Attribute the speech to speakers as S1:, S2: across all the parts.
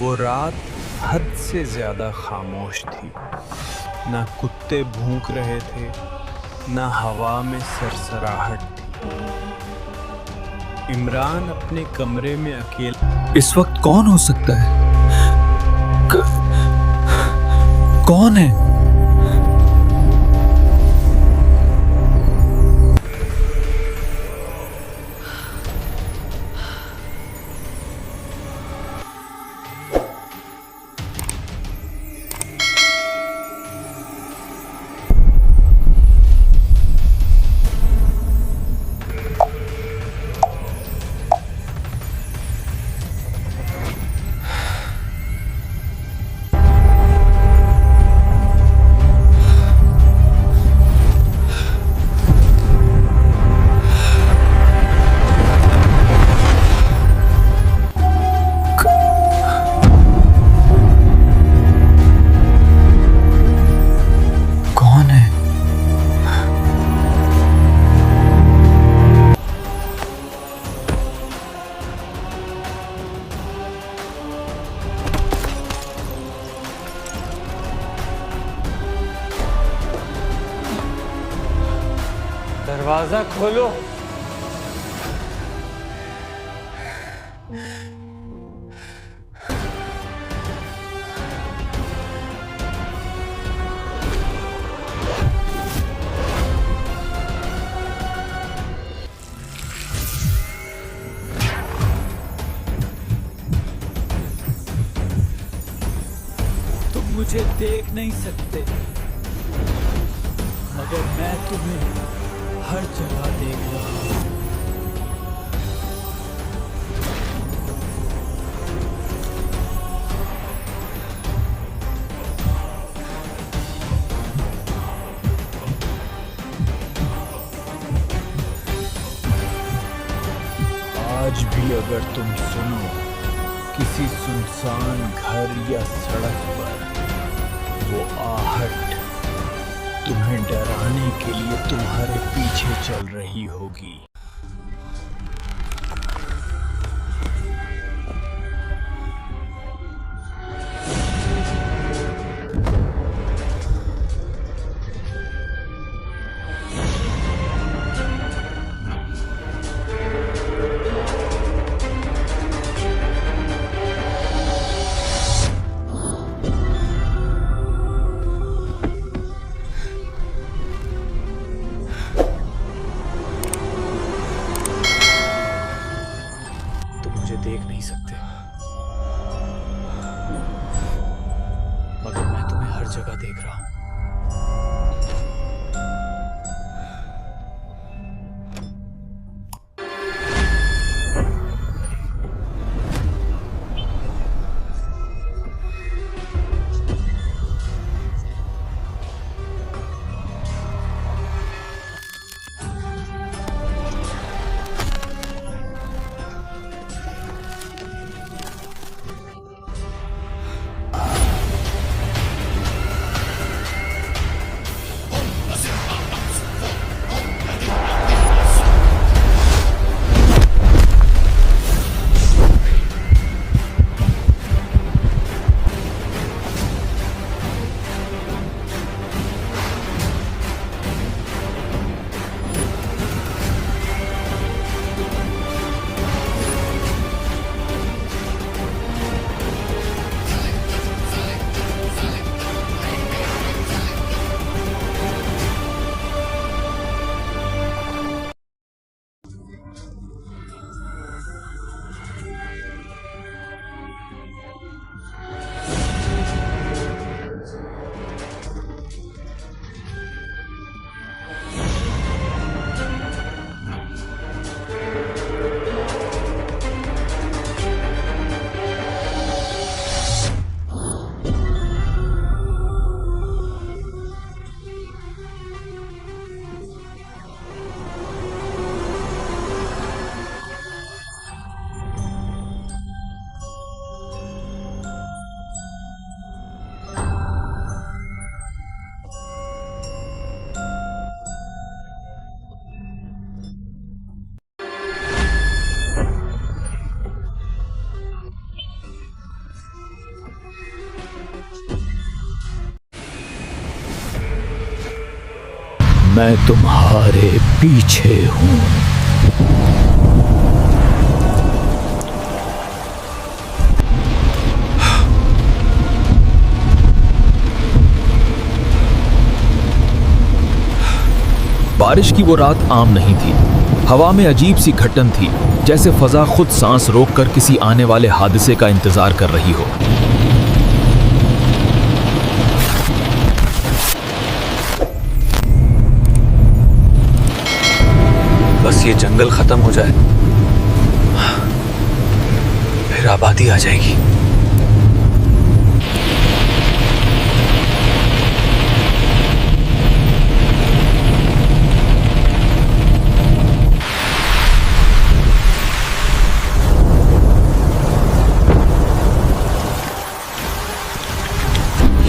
S1: वो रात हद से ज़्यादा खामोश थी। ना कुत्ते भौंक रहे थे, ना हवा में सरसराहट थी। इमरान अपने कमरे में अकेला।
S2: इस वक्त कौन हो सकता है? कौन है? कौन है?
S3: दरवाजा खोलो।
S2: तुम मुझे देख नहीं सकते, मगर मैं तुम्हें हर जगह देख रहा हूं।
S1: आज भी अगर तुम सुनो किसी सुनसान घर या सड़क पर वो आहट, तुम्हें डराने के लिए तुम्हारे पीछे चल रही होगी।
S2: तुम मुझे देख नहीं सकते, मगर मैं तुम्हें हर जगह देख रहा हूं।
S1: मैं तुम्हारे पीछे हूँ।
S4: बारिश की वो रात आम नहीं थी। हवा में अजीब सी घटन थी, जैसे फजा खुद सांस रोककर किसी आने वाले हादसे का इंतजार कर रही हो। बस ये जंगल खत्म हो जाए, फिर आबादी आ जाएगी।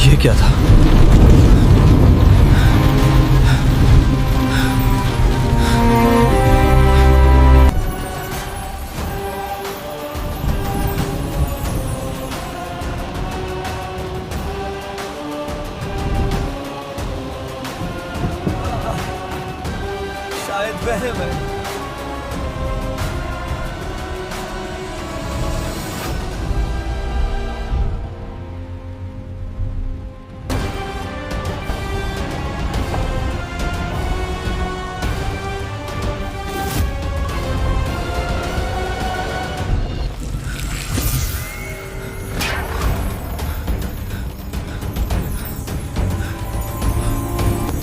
S4: ये क्या था?
S2: शायद वहम है।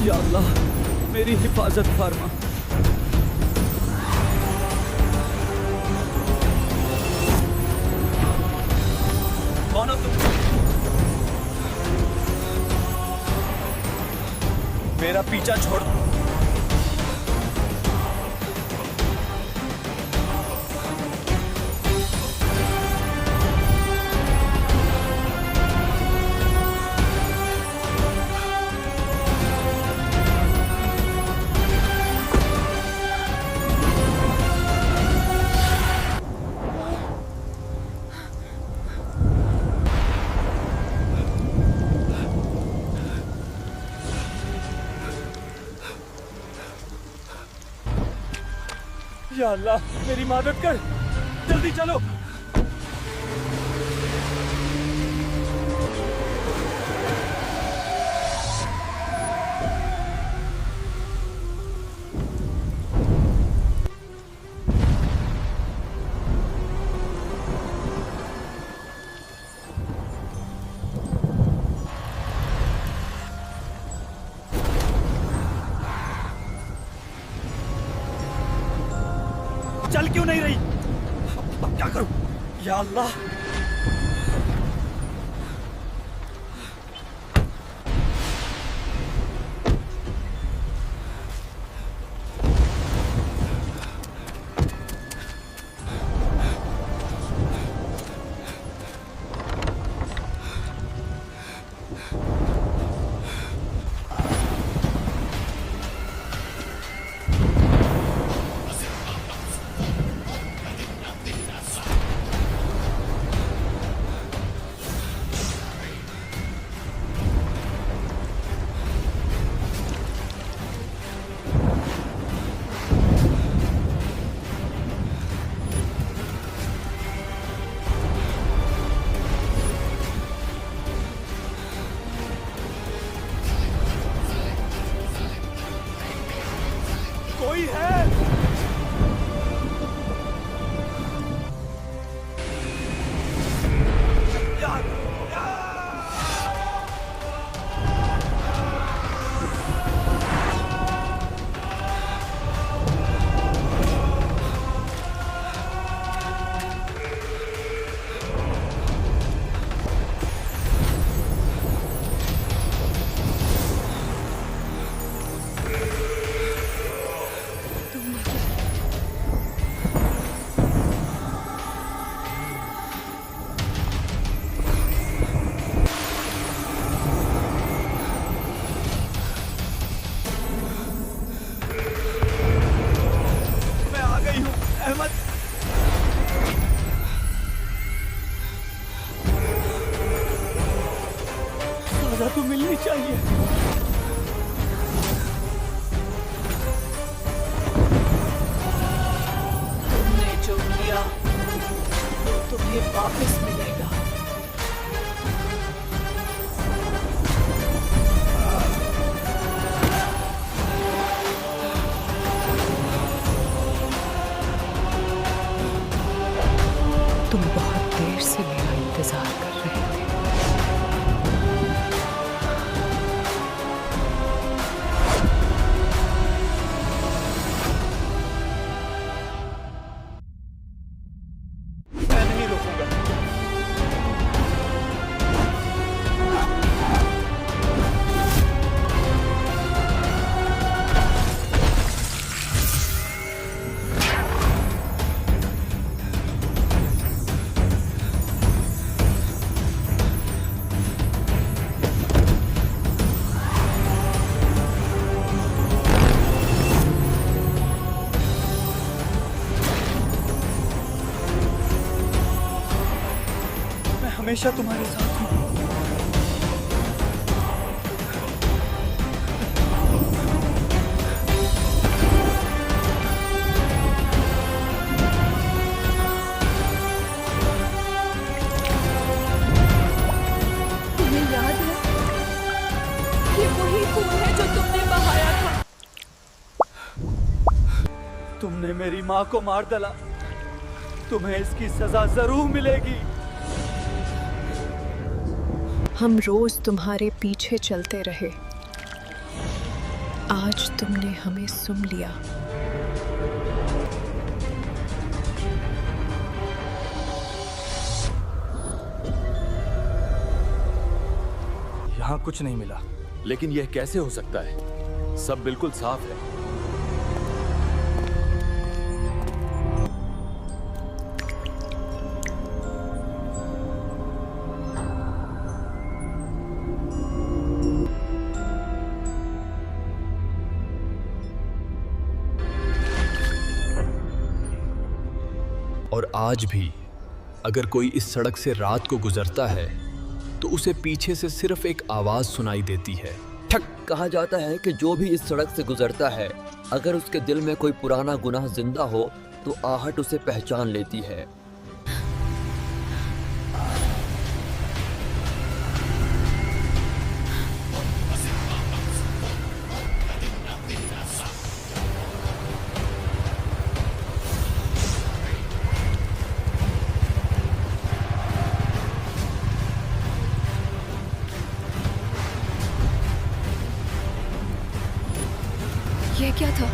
S2: या अल्लाह, मेरी हिफाजत फरमा। कौन हो तुम? मेरा पीछा छोड़ दो। या अल्लाह, मेरी मदद कर, जल्दी चलो। चल क्यों नहीं रही? अब क्या करूं? या अल्लाह, कोई है? अहमद, सजा तो मिलनी चाहिए।
S5: तुम्हें वापस मिलेगा। तुम बहुत देर से मेरा इंतजार कर रहे थे।
S2: मैं नहीं रोकूंगा। मैं हमेशा तुम्हारे साथ हूँ।
S5: तुम्हें याद है? ये वही खून है जो तुमने बहाया था।
S2: तुमने मेरी माँ को मार डाला। तुम्हें इसकी सजा जरूर मिलेगी।
S5: हम रोज तुम्हारे पीछे चलते रहे। आज तुमने हमें सुन लिया।
S2: यहाँ कुछ नहीं मिला।
S6: लेकिन यह कैसे हो सकता है? सब बिल्कुल साफ है।
S4: और आज भी अगर कोई इस सड़क से रात को गुजरता है तो उसे पीछे से सिर्फ एक आवाज सुनाई देती है, ठक।
S7: कहा जाता है कि जो भी इस सड़क से गुजरता है, अगर उसके दिल में कोई पुराना गुनाह जिंदा हो तो आहट उसे पहचान लेती है।
S5: ये क्या था?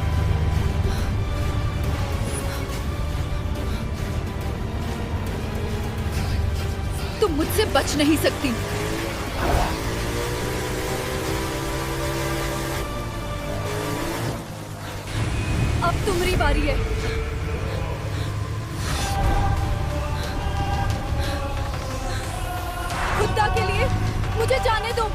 S5: तुम मुझसे बच नहीं सकती। अब तुम्हारी बारी है। खुदा के लिए मुझे जाने दो।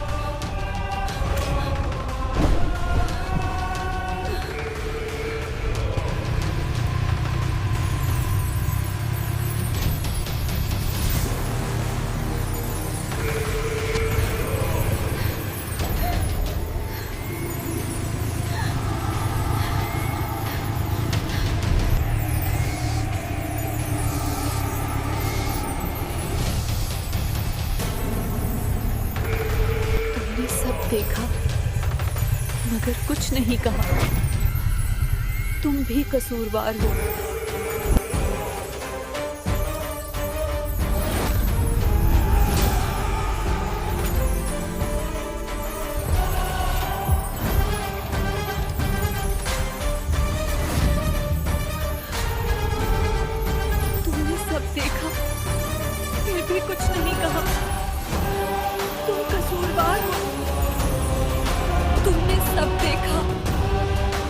S5: देखा मगर कुछ नहीं कहा। तुम भी कसूरवार हो। तुमने सब देखा फिर भी कुछ नहीं कहा। तुम कसूरवार हो। तुमने सब देखा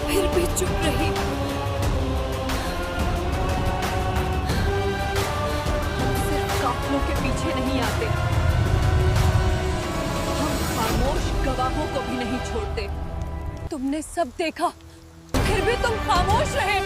S5: फिर भी चुप रही। हम सिर्फ काफिलों के पीछे नहीं आते, हम खामोश गवाहों को भी नहीं छोड़ते। तुमने सब देखा फिर भी तुम खामोश रहे।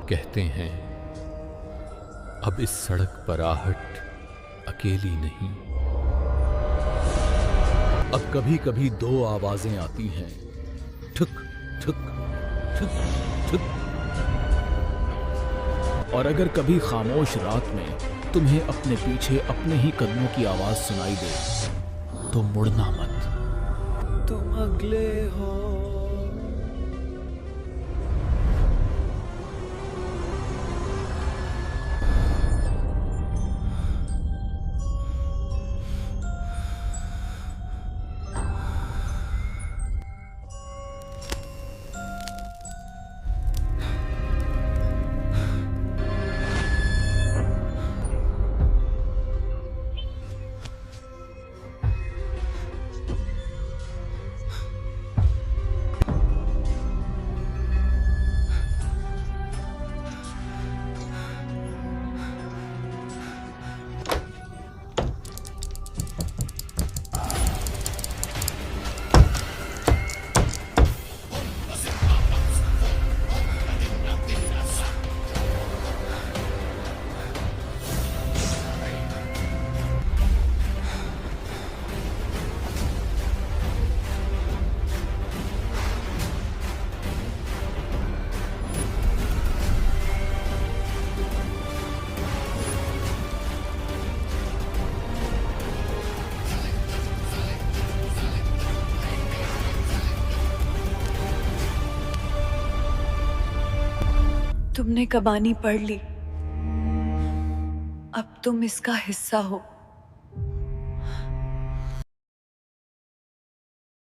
S6: कहते हैं अब इस सड़क पर आहट अकेली नहीं।
S4: अब कभी कभी दो आवाजें आती हैं, ठुक ठुक ठुक ठुक। और अगर कभी खामोश रात में तुम्हें अपने पीछे अपने ही कदमों की आवाज सुनाई दे तो मुड़ना मत।
S1: तुम अगले हो।
S5: तुमने कबानी पढ़ ली, अब तुम इसका हिस्सा हो।